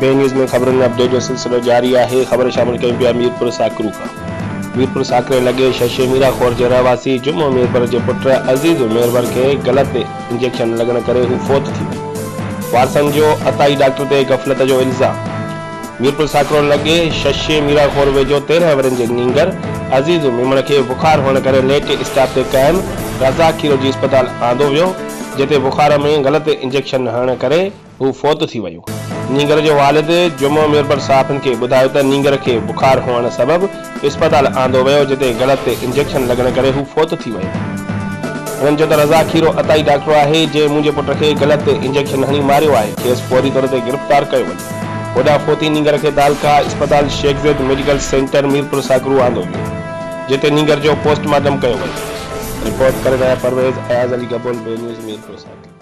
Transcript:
बे न्यूज़ में खबरों अपडेट जो सिलसिलो जारी है। खबर शामिल कयूं पिया मीरपुर साकरू का। मीरपुर साकरे लगे शशे मीरा खोर के रहवासी जुम्मो मेरबर के पुट अज़ीज़ मेरबर के गलत इंजेक्शन लगन करे हू फौत थी। वारसन जो अताई डॉक्टर ते गफलत जो इल्जाम। मीरपुर साकरो लगे शशे मीरा खोर वेझो 13 वरन के नींगर अज़ीज़ मेमण के बुखार होने करे लेट स्टाफ ते कायम रज़ा खीरोजी अस्पताल आंदो वियो, जिते बुखार में गलत इंजेक्शन हणण करे हू फौत थी वियो। नींगर जो वालिद जुम्मो मेरबर साहबन के बुधायो त नींगर के बुखार होने सबब अस्पताल आंदो वियो, जिते गलत इंजेक्शन लगन करे हू फौत थी वियो। हुननि जो त रज़ा खीरो अताई डॉक्टर है जे मुंहिंजे पुट के गलत इंजेक्शन हणी मारियो है, खेसि फौरी तौर ते गिरफ्तार कयो वञे। होॾा फोती नींगर के दालका अस्पताल शेख ज़ैद मेडिकल सेंटर मीरपुर साकरू आंदो वियो, जिते नींगर जो पोस्टमार्टम कयो वियो। रिपोर्ट करे रहिया परवेज़ अयाज़ अली गबोल, बे न्यूज़ मीरपुर साकरू।